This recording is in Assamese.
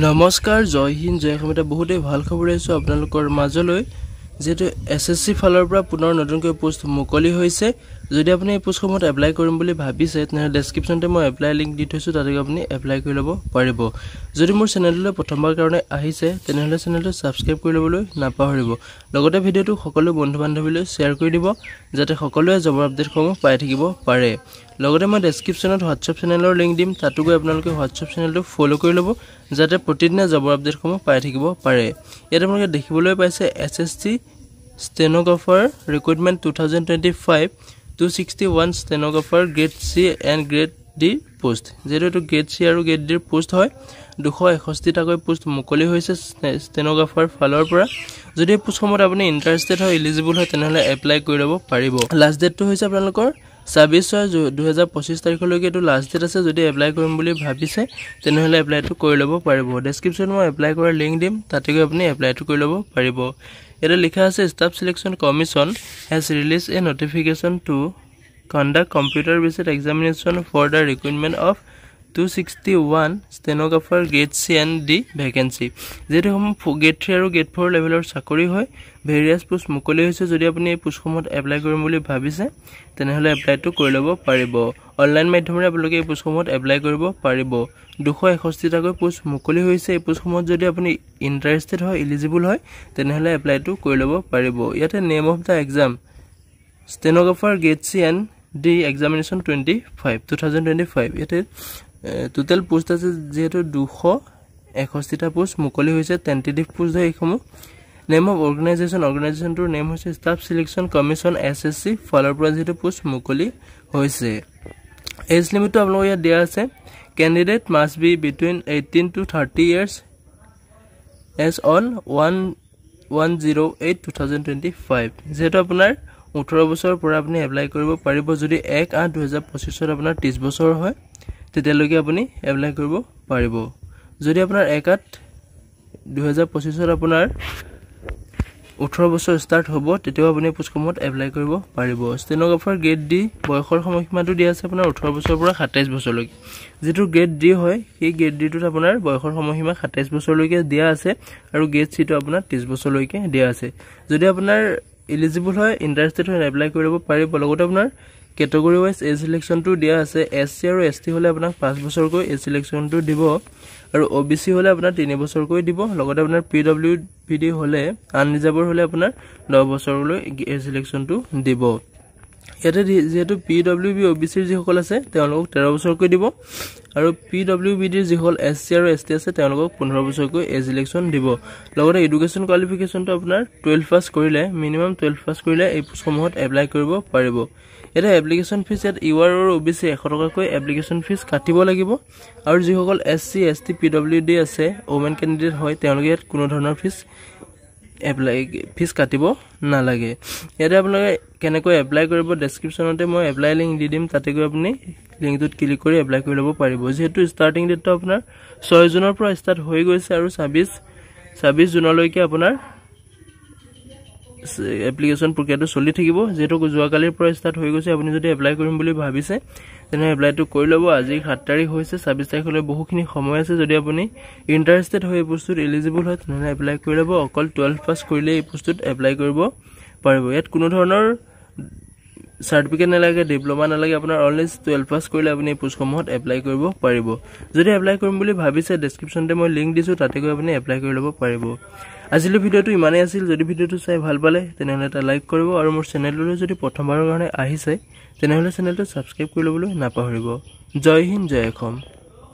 নমস্কাৰ জয় হিন্দ জয় অসম এটা বহুতেই ভাল খবৰ আছে আপোনালোকৰ মাজলৈ যেটো এসএসসি ফালৰ পৰা পুনৰ নতুনকৈ পোষ্ট মুকলি হৈছে যদি আপুনি এই পোষ্টসমূহত এপ্লাই কৰিম বুলি ভাবিছে তেনে ডেসক্ৰিপচনতে মই এপ্লাই লিংক দি থৈছো তাতে আপুনি এপ্লাই কৰি ল'ব পাৰিব যদি মোৰ চেনেললৈ প্ৰথমবাৰ কাৰণে আহিছে তেনেহলে চেনেলটো সাবস্ক্ৰাইব কৰি ল'বলৈ নাপাহৰিব লগতে ভিডিওটো সকলো বন্ধু বান্ধৱীলৈ শেয়াৰ কৰি দিব যাতে সকলোৱে জবৰ আপডেটসমূহ পাই থাকিব পাৰে লগতে মই ডেসক্ৰিপচনত WhatsApp চেনেলৰ লিংক দিম তাতো গৈ আপোনালোকে WhatsApp চেনেলটো ফলো কৰি ল'ব যাতে প্ৰতিদিনে জবৰ আপডেটসমূহ পাই থাকিব পাৰে ইয়াত আপোনালোকে দেখিবলৈ পাইছে SSC stenographer recruitment 2025 261 stenographer grade C and grade D post যেটো grade C আৰু grade D post হয় 261 টাকৈ পোষ্ট মুকলি হৈছে stenographer ফালৰ পৰা যদি এই পোষ্টসমূহত আপুনি ইন্টাৰেষ্টেড হয় এলিজিবল হয় তেনেহলে এপ্লাই কৰি ল'ব পাৰিব লাষ্ট ডেটটো হৈছে আপোনালোকৰ 26/2025 তাৰিখলৈকে এটো লাষ্ট ডেট আছে যদি এপ্লাই কৰিম বুলি ভাবিছে তেনেহলে এপ্লাইটো কৰি ল'ব পাৰিব ডেসক্ৰিপচন মই এপ্লাই কৰাৰ লিংক দিম তাতে গৈ আপুনি এপ্লাইটো কৰি ল'ব পাৰিব এটা লিখা আছে Staff Selection Commission has released a notification to conduct computer based examination for the recruitment of 261 stenographer grade C and D vacancy যেটো হম grade 3 আৰু grade 4 লেভেলৰ চাকৰি হয় ভেৰিয়াছ পোষ্ট মুকলি হৈছে যদি আপুনি এই পোষ্টসমূহত এপ্লাই কৰিম বুলি ভাবিছে তেনেহলে এপ্লাইটো কৰি ল'ব পাৰিব অনলাইন মাধ্যমেৰে আপোনালোকে এই পোষ্টসমূহত এপ্লাই কৰিব পাৰিব 261 টাকৈ পোষ্ট মুকলি হৈছে এই পোষ্টসমূহত যদি আপুনি ইন্টাৰেষ্টেড হয় এলিজিবল হয় তেনেহলে এপ্লাইটো কৰি ল'ব পাৰিব ইয়াতে name of the exam stenographer grade C and D examination 2025 ইয়াতে টোটাল পোষ্ট আছে যেটো 261 টা পোষ্ট মুকলি হৈছে টেন্টেটিভ পোষ্ট হয় এইসমূহ নেম অফ অৰ্গানাইজেচনটোৰ নেম হৈছে Staff Selection Commission SSC ফালৰ পৰা যেটো পোষ্ট মুকলি হৈছে এজ লিমিটটো আপোনালোকৰ ইয়াত দিয়া আছে candidate must be between 18 to 30 years as on 1/08/2025 যেটো আপোনাৰ 18 বছৰ পৰা আপুনি এপ্লাই কৰিব পাৰিব যদি 1/8/2025 ত আপোনাৰ 30 বছৰ হয় তেতিয়ালৈকে আপুনি এপ্লাই কৰিব পাৰিব যদি আপোনাৰ 1/8/2025 ত আপোনাৰ 18 বছৰ স্টাৰ্ট হ'ব তেতিয়া আপুনি পোষ্টসমূহত এপ্লাই কৰিব পাৰিব stenographer grade D বয়সৰ সময়সীমাটো দিয়া আছে আপোনাৰ 18 বছৰৰ পৰা 27 বছৰলৈকে যেটো grade D হয় সেই grade D টোত আপোনাৰ বয়সৰ সময়সীমা 27 বছৰলৈকে দিয়া আছে আৰু grade C টো আপোনাৰ 30 বছৰলৈকে দিয়া আছে যদি আপোনাৰ এলিজিবল হয় ইন্টাৰেষ্টেড হয় এপ্লাই কৰিব পাৰিব লগতে আপোনাৰ কেটেগৰি ওয়াইজ এজ সিলেকশনটো দিয়া আছে SC আৰু ST হলে আপোনাক 5 বছৰকৈ এজ সিলেকশনটো দিব আৰু OBC হলে আপোনাৰ 3 বছৰকৈ দিব লগতে আপোনাৰ PWBD হলে আনৰিজাৰ্ভড হলে আপোনাৰ 10 বছৰলৈ এজ সিলেকশনটো দিব ইয়াতে যেটো PWB OBC ৰ যিসকল আছে তেওঁলোকক 13 বছৰকৈ দিব আৰু PWBD ৰ যিসকল SC আৰু ST আছে তেওঁলোকক 15 বছৰকৈ এজ সিলেকশন দিব লগতে এডুকেশন কোৱালিফিকেশনটো আপোনাৰ 12 পাস কৰিলে মিনিমাম 12 পাস কৰিলে এই পোষ্টসমূহত এপ্লাই কৰিব পাৰিব এটা এপ্লিকেশন ফিস ইয়াত ইউআৰ আৰু OBC 100 টকাকৈ এপ্লিকেশন ফিস কাটিব লাগিব আৰু যিসকল SC ST PWD আছে ওমেন ক্যান্ডিডেট হয় তেওঁলোকে ইয়াত কোনো ধৰণৰ ফিস কাটিব নালাগে ইয়াতে আপোনালোকে কেনেকৈ এপ্লাই কৰিব ডেসক্ৰিপচনতে মই এপ্লাই লিংক দি দিম তাতে গৈ আপুনি লিংকটোত ক্লিক কৰি এপ্লাই কৰি ল'ব পাৰিব যেহেতু স্টাৰ্টিং ডেটটো আপোনাৰ 6 জুনৰ পৰা ষ্টাৰ্ট হৈ গৈছে আৰু 26 জুনলৈকে আপোনাৰ এপ্লিকেশন প্ৰক্ৰিয়াটো চলি থাকিব যেটো যোৱা কালিৰ পৰা ষ্টাৰ্ট হৈ গৈছে আপুনি যদি এপ্লাই কৰিম বুলি ভাবিছে তেনে এপ্লাইটো কৰি ল'ব আজি 7 তাৰিখ হৈছে 26 তাৰিখলৈ বহুখিনি সময় আছে যদি আপুনি ইন্টাৰেষ্টেড হৈ এই পোষ্টত এলিজিবল হয় তেনে এপ্লাই কৰি ল'ব অকল 12 পাস কৰিলে এই পোষ্টত এপ্লাই কৰিব পাৰিব ইয়াত কোনো ধৰণৰ সাৰ্টিফিকেট নালাগে ডিপ্লোমা নালাগে আপোনাৰ অনলি 12 পাস কৰিলে আপুনি এই পোষ্টসমূহত এপ্লাই কৰিব পাৰিব যদি এপ্লাই কৰিম বুলি ভাবিছে ডেসক্ৰিপচনতে মই লিংক দিছো তাতে গৈ আপুনি এপ্লাই কৰি ল'ব পাৰিব আজিলৈ ভিডিওটো ইমানেই আছিল যদি ভিডিওটো চাই ভাল পালে তেনেহলে এটা লাইক কৰিব আৰু মোৰ চেনেললৈ যদি প্ৰথমবাৰৰ কাৰণে আহিছে তেনেহলে চেনেলটো সাবস্ক্ৰাইব কৰি ল'বলৈ নাপাহৰিব জয় হিন্দ জয় অসম